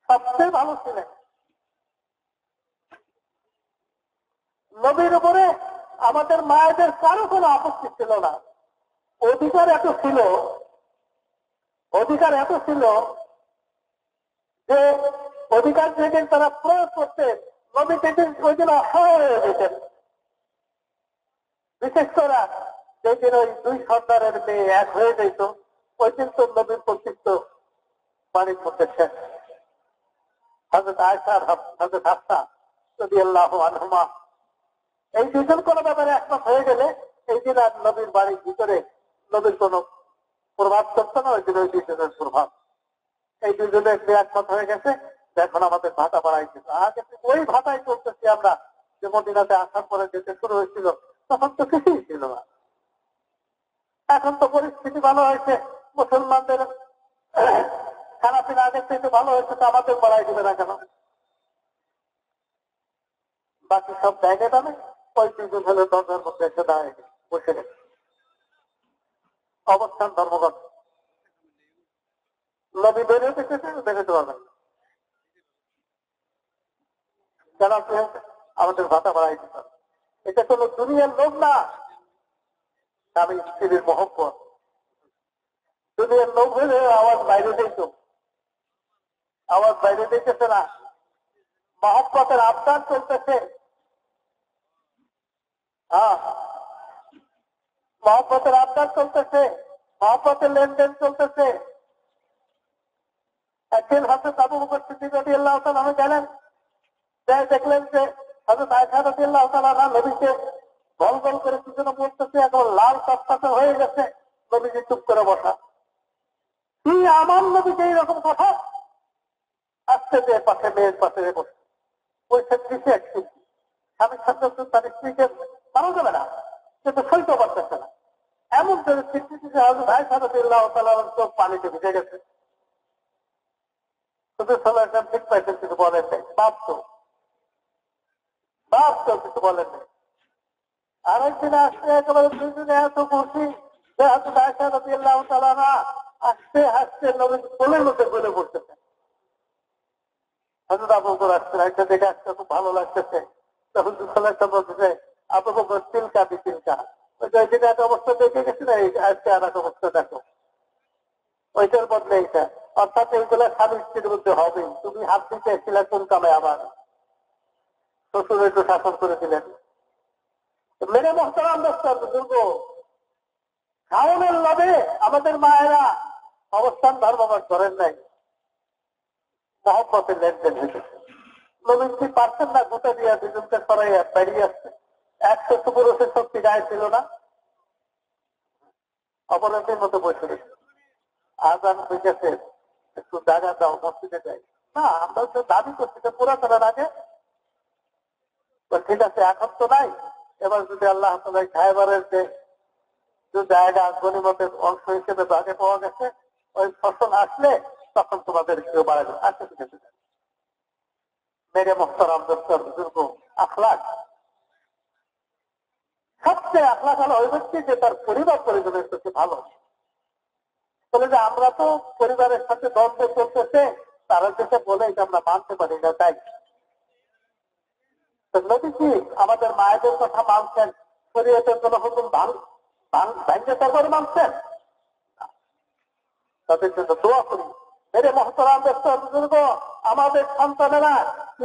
সবচেয়ে ভালো ছিলেন। নবীর উপরে আমাদের মায়েদের কারো কোনো আপত্তি ছিল না। অধিকার এত ছিল যে অধিকার যেদিন তারা প্রয়োগ করতেন, নবী যেদিন ওই দিন অসহায় হয়ে যেতেন। বিশেষ করে যেদিন ওই দুই সন্তানের মেয়ে এক হয়ে যেত, ওই দিন তো নবীর কর্তৃত্ব পানির মধ্যে শেষ। হযরত আয়েশা আর হযরত হাফসা রাদিয়াল্লাহু আনহুমা এই দুজন কোনো ব্যাপারে একমত হয়ে গেলে এই দিন আর নবীর বাড়ির ভিতরে নবীর কোন প্রভাব চলতো না। ওই দিন ওই দুজনের প্রভাব, এই দুজনে একমত হয়ে গেছে। এখন আমাদের ভাতা বাড়াই দিত। আগে ওই ভাতাই চলতেছি আমরা, যে মদিনাতে আসার পরে যেতে শুরু হয়েছিল তখন তো কিছুই ছিল না। এখন তো পরিস্থিতি ভালো হয়েছে, মুসলমানদের খানাপিনা আগের থেকে ভালো হয়েছে, তো আমাদের বাড়াই দিবে না কেন? বাকি সব জায়গায় দামে ওই দুজন হলে দরজার মধ্যে এসে দাঁড়িয়ে বসে গেছে। অবস্থান ধর্মগত। নবী বেরোতে বেরোতে পারবেন না, কেন? আমাদের ভাতা বাড়াই দিতে হবে। এটা কোন দুনিয়ার লোক না, স্বামী স্ত্রীর মহব্বত। দুনিয়ার লোক হলে আওয়াজ বাইরে দিত, আওয়াজ বাইরে দিতেছে না। মহব্বতের আবদার চলতেছে। হ্যাঁ, মহব্বতের আবদার চলতেছে, মহব্বতের লেনদেন চলতেছে। একদিন হযরত আবু বকর সিদ্দিক রাদিয়াল্লাহু তাআলা গেলেন, দেখলেন যে হযরত আয়েশা রাদিয়াল্লাহু তাআলা নবীকে গল গল করে কি যেন বলতেছে, এখন লাল টকটকে হয়ে গেছে। নবীজি চুপ করে বসা। কি আমার নবীকে এইরকম কথা? আসতে যে পাশে মেয়ের পাশে বসে বলছেন দিচ্ছে একটু স্বামীর সাথে তার স্ত্রীকে মারা যাবে না, কিন্তু সইতে পারতেছে না। এমন পরিস্থিতি যে হযরত আয়েশা রাদিয়াল্লাহু তাআলার চোখ পানিতে ভিজে গেছে। শুধু সাল্লাল্লাহু ঠিক পাইছেন, কিছু বলেন নাই। বাপ তো কিছু বলেন নাই। আরেকদিন আসতে একেবারে দুইজনে এত খুশি যে হযরত আয়েশা রাদিয়াল্লাহু তাআলা আসতে হাসতে নবীর কোলের মধ্যে গলে পড়তেছে। হযরত আবু বকর আসছে, একটা দেখে আসতে খুব ভালো লাগতেছে। তখন সাল্লাল্লাহু বলতেছে, আবু বকর তিলকা বিতিলকা, ওই যে যেটা একটা অবস্থা দেখে গেছি না, আজকে আর একটা অবস্থা দেখো, ওইটার বদলে এইটা। অর্থাৎ এইগুলা স্বামী স্ত্রীর মধ্যে হবে। তুমি হাত দিতে এসেছিলে কোন কামে? আমার শ্বশুর একটু শাসন করে দিলেন। মেরে মোহতারাম দোস্ত বুজুর্গ, খাওয়ানোর লাভে আমাদের মায়েরা অবস্থান ধর্মঘট করেন নাই, মহব্বতের লেনদেন হয়েছে। নবীজি পারছেন না গোটা দিয়া দুজনকে সরাইয়া বেরিয়ে আসছে। 100 পুরুষের শক্তি গায়ে ছিল না, অপরাধের মতো বসে রয়েছে। আজান হয়ে গেছে, একটু জায়গা দাও, মসজিদে যাই। না, আমরা তো দাবি করছি যে পুরা করার আগে। ঠিক আছে, এখন তো নাই। এবার যদি আল্লাহ তাআলা খায়বারের যে জায়গা গনিমতের অংশ হিসেবে আগে পাওয়া গেছে, ওই ফসল আসলে তখন তোমাদের কেউ বাড়াবে। আচ্ছা ঠিক আছে। মেরে মোহতারাম দোস্ত বুজুর্গ, আখলাক সবচেয়ে আখলাক হলো ওই ব্যক্তি যে তার পরিবার পরিজনের সাথে ভালো। বলে যে আমরা তো পরিবারের সাথে দ্বন্দ্ব চলতেছে, তারা যেটা বলে এটা আমরা মানতে পারি না। তাই নবীজি আমাদের মায়েদের কথা মানছেন, শরীয়তের কোন হুকুম ভাঙতে তারপরে মানছেন। তাদের জন্য দোয়া করি। মেরে মোহতারাম দোস্ত বুজুর্গ, আমাদের সন্তানেরা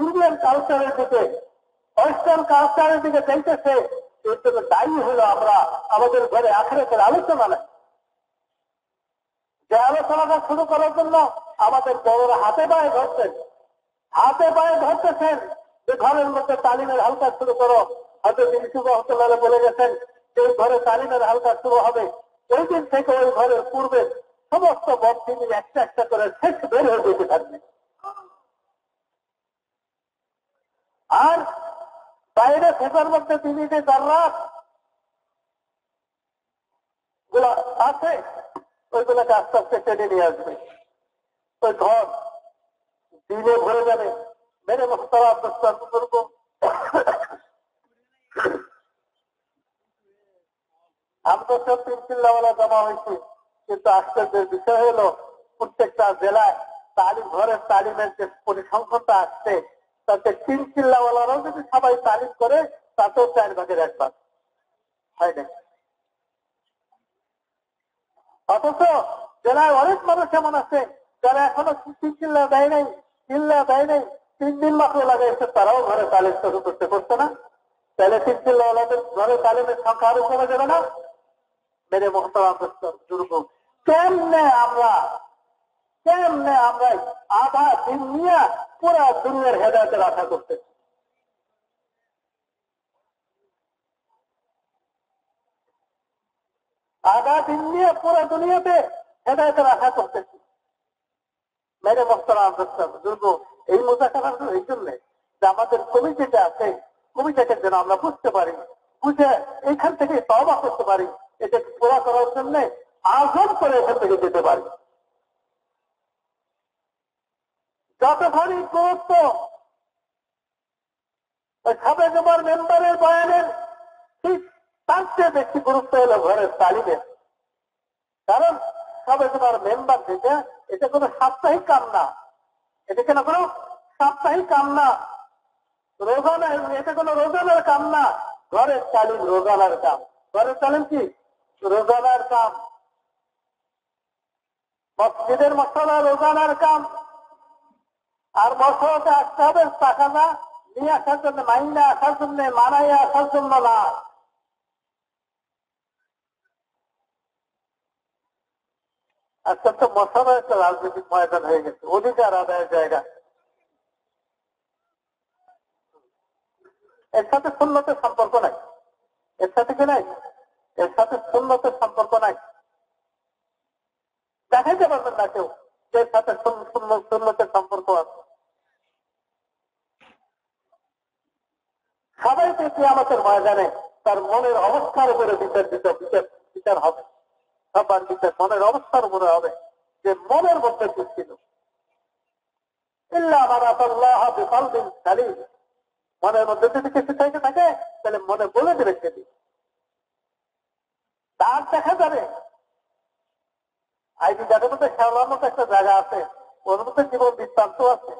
ইন্ডিয়ান কালচারের দিকে, ওয়েস্টার্ন কালচারের দিকে যাইতেছে। এর জন্য দায়ী হলো আমরা আমাদের ঘরে আখিরাতের আলোচনা নাই। যে আলোচনাটা শুরু করার জন্য আমাদের বড়রা হাতে পায়ে ধরতেছেন যে ঘরের মধ্যে তালিমের হালকা শুরু করো। হযরত ইউসুফ রাহমাতুল্লাহ বলে গেছেন যে ঘরে তালিমের হালকা শুরু হবে, ওই দিন থেকে ওই ঘরের পূর্বে সমস্ত বদদিনী একটা একটা করে শেষ বের হয়ে যেতে থাকবে। আর বাইরে ফেসার মধ্যে তিনি যে জাররাত গুলা আছে, ওইগুলোকে আস্তে আস্তে টেনে নিয়ে আসবে। ওই ঘর দিনে ভরে যাবে। মেরে মোহতারাম দোস্ত বুজুর্গ, আমরা সব 3 চিল্লাওয়ালা জমা হয়েছি, কিন্তু আশ্চর্যের বিষয় হলো প্রত্যেকটা জেলায় তালিম ঘরের তালিমের যে পরিসংখ্যানটা আসছে তাতে 3 চিল্লাওয়ালারাও যদি সবাই তালিম করে তাতেও 4/1 হয় না। অথচ জেলায় অনেক মানুষ এমন আছে যারা এখনো চিল্লা দেয় নাই, 3 দিন মাত্র লাগাইছে, তারাও ঘরে তালিম শুরু করতে পারছে না। তাহলে 3 চিল্লাওয়ালাদের ঘরে তালিমের সংখ্যা আরো কমে যাবে না? মেরে মোহতারাম দুর্গ, কেমনে আমরা আধা দিন নিয়ে পুরা দুনিয়ার হেদায়েতের আশা করতেছি। আধা দিন নিয়ে পুরা দুনিয়াতে হেদায়েতের আশা করতেছি। মেরে মোহতারাম দুর্গ, এই মুজাকারা এই জন্য যে আমাদের কমিটিটা আছে, কমিটিকে যেন আমরা বুঝতে পারি, বুঝে এইখান থেকে তওবা করতে পারি, এটাকে পুরা করার জন্য আজম করে এখান থেকে যেতে পারি। যতখানি গুরুত্ব সাবে জমার মেম্বারের বয়ানের, ঠিক তার চেয়ে বেশি গুরুত্ব হলো ঘরের তালিমের। কারণ সাবে জমার মেম্বার যেটা, এটা কোনো সাপ্তাহিক কাম না, এটা কেন কোনো সাপ্তাহিক কাম না, রোজানার, এটা কোনো রোজানার কাম না। ঘরের তালিম রোজানার কাম। ঘরের তালিম কি রোজানার কাম। মসজিদের মশলা রোজানার কাম। আর মশলাতে আসতে হবে টাকা না নিয়ে আসার জন্য, মাইনে আসার জন্য, মানাইয়া আসার জন্য না। আজকাল তো মশলা একটা রাজনৈতিক ময়দান হয়ে গেছে, অধিকার আদায়ের জায়গা। এর সাথে সুন্নতের সম্পর্ক নাই, এর সাথে কি নাই, এর সাথে সুন্নতের সম্পর্ক নাই। দেখাইতে পারবেন না কেউ এর সাথে সুন্নতের সম্পর্ক আছে। সবাইকে কিয়ামতের ময়দানে তার মনের অবস্থার উপরে বিচার হবে। সবার বিচার মনের অবস্থার উপরে হবে, যে মনের মধ্যে কি ছিল। ইল্লা মান আতাল্লাহ বিকলবিন সালিম, মনের মধ্যে যদি কিছু থেকে থাকে তাহলে মনে বলে দেবে সেটি, তার দেখা যাবে। আইডি কার্ডের মধ্যে খেলার মতো একটা জায়গা আছে, ওর মধ্যে জীবন বৃত্তান্ত আছে।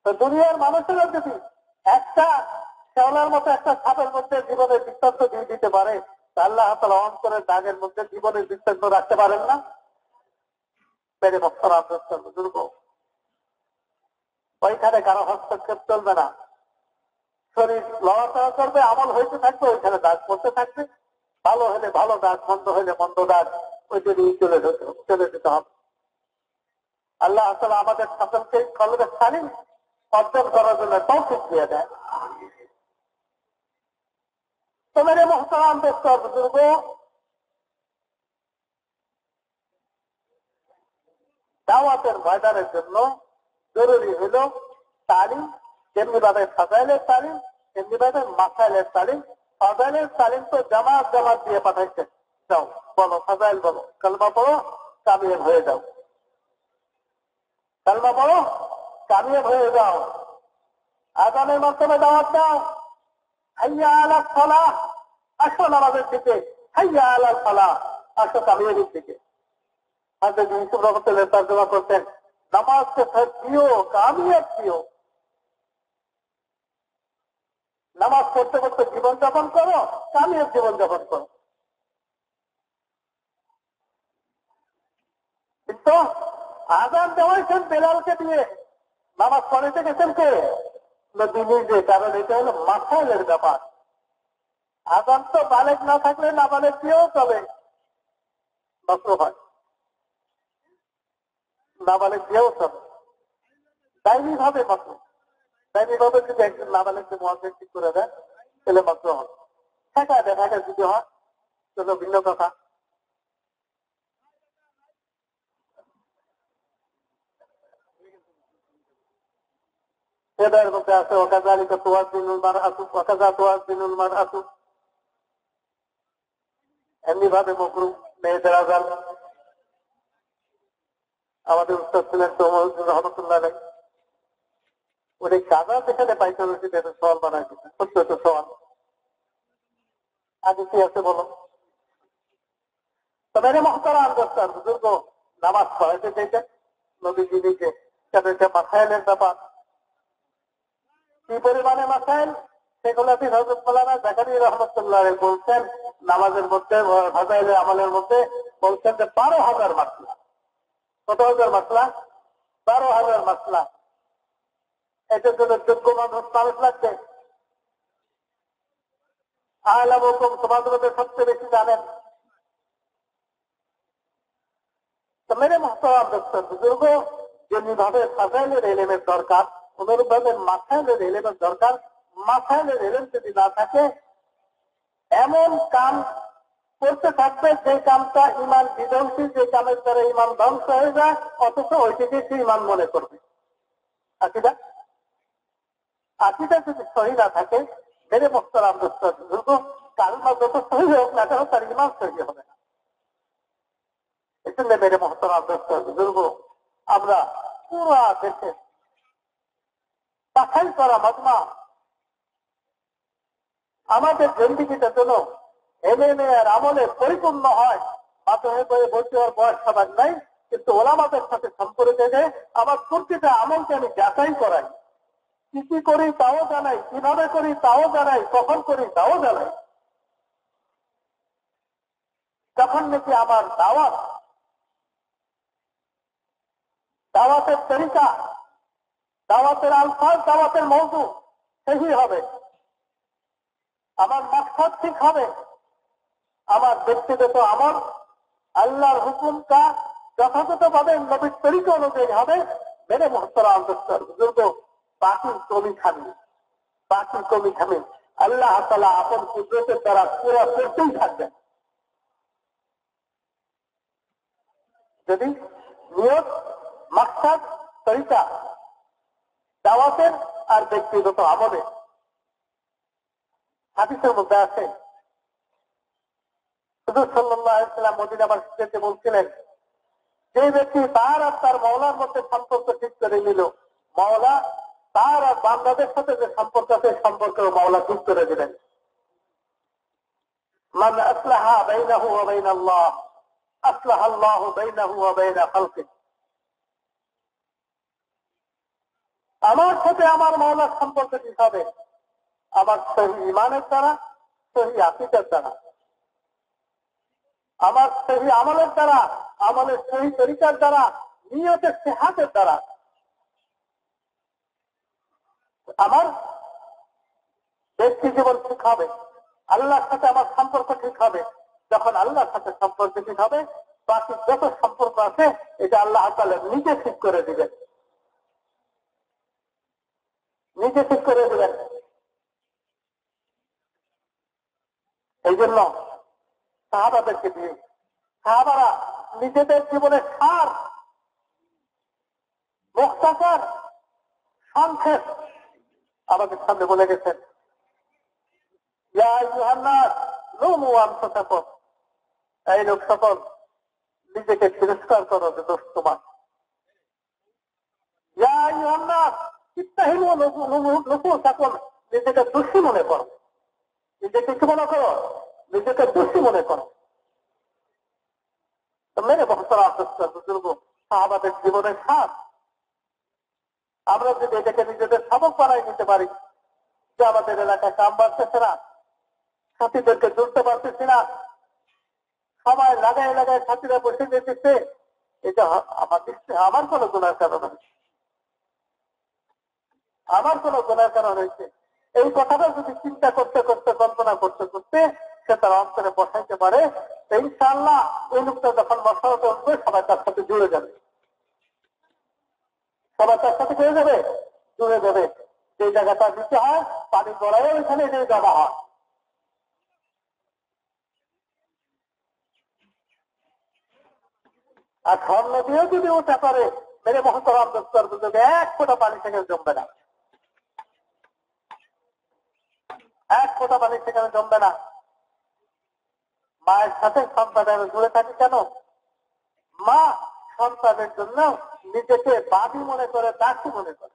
তো দুনিয়ার মানুষেরা যদি একটা শেওলার মতো একটা ছাপের মধ্যে জীবনের বৃত্তান্ত দিয়ে দিতে পারে, আল্লাহ তাআলা অন্তরের দাগের মধ্যে জীবনের বৃত্তান্ত রাখতে পারেন না? মেরে মোহতারাম বুজুর্গ, ওইখানে কারো হস্তক্ষেপ চলবে না। শরীর লড়াচড়া করবে, আমল হইতে থাকবে, ওইখানে দাগ পড়তে থাকবে। ভালো হলে ভালো দাগ, মন্দ হলে মন্দ দাগ, ওইটা দিয়ে চলে যেতে হবে। আল্লাহ তাআলা আমাদের সকলকে কলবে সালিম অর্জন করার জন্য তৌফিক দিয়ে দেয়। তো মেরে মোহতারাম বুজুর্গ, দাওয়াতের ময়দানের জন্য জরুরি হলো তালিম, যেমনি ভাবে ফাজাইলের তালিম, তেমনি ভাবে মাসাইলের তালিম। ফাজাইলের তালিম তো জামাত দিয়ে পাঠাইছে, যাও বলো ফাজাইল বলো, কালমা পড়ো, কামিয়াব হয়ে যাও। কালমা পড়ো, কামিয়াব হয়ে যাও। আগামীর মাধ্যমে দাওয়াত দাও, হাইয়া আলাল ফালাহ, আসো নামাজের দিকে, হাইয়া আলাল ফালাহ, আসো কামিয়াবির দিকে। হযরত ইউসুফ রাহমাতুল্লাহ তরজমা করতেন, নামাজকে প্রিয়, কামিয়াব প্রিয়। নামাজ পড়তে পড়তে জীবনযাপন করো, কামিয়াব জীবনযাপন করো। কিন্তু আযান দেওয়াইছেন বেলালকে দিয়ে, নামাজ পড়াইতে গেছেন কে? নবী নিজে। কারণ এটা হলো মাসাইলের ব্যাপার। আযান তো বালেগ না থাকলে না বালেগ দিয়েও চলে, নষ্ট হয়, নাবালেগ দিয়েও চলে। দায়নি ভাবে মাত্র, দায়নি ভাবে যদি একজন নাবালেগকে মুয়াজ্জিন ঠিক করে দেয় তাহলে মাত্র হয়। ঠেকা যদি হয় সেটা ভিন্ন কথা। এদের মধ্যে আছে ওয়াকাযালিকা তুওয়াজ্জিনুল মারআতু ওয়াকাযা তুওয়াজ্জিনুল মারআতু, এমনি ভাবে মাকরুহ মেয়েদের আযান। আমাদের উস্তাদ ছিলেন রহমতুল্লাহ আলাইহি, উনি কাজা যেখানে পাইতেন সেটা সওয়াল বানায় দিতেন, সত্য তো সওয়াল। আগে কি আছে বলো? তো মেরে মুহতারাম দোস্তার বুজুর্গ, নামাজ পড়াইতে চাইতেন নবীজি নিজে, কেন এটা মাসাইলের ব্যাপার। কি পরিমাণে মাসাইল সেগুলো হযরত মাওলানা জাকারিয়া রাহমাতুল্লাহ আলাইহি বলছেন নামাজের মধ্যে, ফাজাইলের আমলের মধ্যে বলছেন যে 12,000 মাসলা। কত হাজার মাসলা? 12,000 মাসলা। এটার জন্য যোগ্য মানুষ লাগবে। আলাম হুকুম তোমাদের সবচেয়ে বেশি জানেন। তো মেরে মুহতারাম দোস্ত বুজুর্গ, যেমনিভাবে ফাজাইলের ইলমের দরকার, অনুরূপভাবে মাসাইলের ইলমের দরকার। মাসাইলের ইলম যদি না থাকে, এমন কাম করতে থাকবে যে কামটা ইমান বিধ্বংসী, যে কামের দ্বারা ইমান ধ্বংস হয়ে যায়, অথচ ওইটিকে সে ইমান মনে করবে। আকীদা আকীদা যদি সহি না থাকে, মেরে মুহতারাম দোস্ত বুজুর্গ, কালমা যত সহি হোক না কেন তার ইমান সহি হবে না। এজন্য মেরে মুহতারাম দোস্ত বুজুর্গ, আমরা পুরা দেশে বাছাই করা মাজমা আমাদের জিন্দেগিটা যেন এলেমে আর আমলে পরিপূর্ণ হয়। মাধ্যমিক বইয়ে ভর্তি হওয়ার বয়স সবার নাই, কিন্তু ওলামাদের সাথে সম্পর্ক থেকে আমার প্রতিটা আমলকে আমি যাচাই করাই। কি কি করি তাও জানাই, কিভাবে করি তাও জানাই, কখন করি তাও জানাই। যখন নাকি আমার দাওয়াতের তরিকা, দাওয়াতের আলফাজ, দাওয়াতের মওজু সহি হবে, আমার মাকসাদ ঠিক হবে, আমার ব্যক্তিগত আমল আল্লাহর হুকুমটা যথাযথভাবে নবীর তরিকা অনুযায়ী হবে, মেরে মুহতারাম দোস্ত বুজুর্গ, বাকির কমি খামি আল্লাহ তাআলা আপন কুদরতের দ্বারা পুরো করতেই থাকবেন। যদি নিয়ত, মাকসাদ, তরিকা দাওয়াতের আর ব্যক্তিগত আমলে। হাদিসের মধ্যে আছে হুজুর সাল্লাল্লাহু আলাইহি ওয়াসাল্লাম মদিনা মসজিদে বলছিলেন, যে ব্যক্তি তার আর তার মাওলার মধ্যে সম্পর্ক ঠিক করে নিল, মাওলা তার আর বান্দাদের সাথে যে সম্পর্ক আছে সম্পর্ক মাওলা ঠিক করে দিলেন। মান আসলাহা বাইনাহু ওয়া বাইনাল্লাহ আসলাহা আল্লাহু বাইনাহু ওয়া বাইনা খালকিহি। আমার সাথে আমার মাওলার সম্পর্ক ঠিক হবে আমার সহি ইমানের দ্বারা, সহি আকীদার দ্বারা, আমার সহি আমলের দ্বারা, আমলের সহি তরিকার দ্বারা, নিয়তের সিহাতের দ্বারা। আমার ব্যক্তি জীবন ঠিক হবে, আল্লাহর সাথে আমার সম্পর্ক ঠিক হবে। যখন আল্লাহর সাথে সম্পর্ক ঠিক হবে, বাকি যত সম্পর্ক আছে এটা আল্লাহ তাআলা নিজে ঠিক করে দিবেন, নিজে ঠিক করে দিবেন। এই জন্য সাহাবাদেরকে দিয়ে, সাহাবারা নিজেদের জীবনের সার, মুখতাসার, সংক্ষেপ আমাদের সামনে বলে গেছেন। ইয়া আইয়ুহান নাস লুমু আনফুসাকুম, এই লোক সকল নিজেকে তিরস্কার করো যে দোষ তোমার। ইয়া আইয়ুহান নাস ইত্তাহিমু নুফুসাকুম, নিজেকে দোষী মনে করো, নিজেকে কি মনে করো? নিজেকে দোষী মনে করো। মেরে মুহতারাম বুজুর্গ, সাহাবাদের জীবনের সার আমরা যদি এটাকে নিজেদের সবক বানাই নিতে পারি, যে আমাদের এলাকায় কাম বাড়তেছে না, সাথীদেরকে জুড়তে পারতেছি না, সবাই লাগায় লাগায় সাথীরা বসে যেতেছে, এটা আমার কোনো গুনার কারণ হয়েছে, আমার কোনো গুনার কারণ হয়েছে। এই কথাটা যদি চিন্তা করতে করতে, কল্পনা করতে করতে সে তার অন্তরে বসাইতে পারে, ইনশাআল্লাহ ওই লোকটা যখন মশারত উঠবে সবাই তার সাথে জুড়ে যাবে, সবাই তার সাথে জুড়ে যাবে, জুড়ে যাবে। যে জায়গাটা দিতে হয় পানি গড়ায় ওইখানে যে জমা হয়। আর স্বর্ণ দিয়েও যদি ওটা করে, মেরে মুহতারাম দোস্ত বুজুর্গ, এক ফোঁটা পানি সেখানে জমবে না, এক ফোঁটা পানি সেখানে জমবে না। মায়ের সাথে সন্তানের জুড়ে থাকে কেন? মা সন্তানের জন্য নিজেকে বাদী মনে করে, দাসী মনে করে।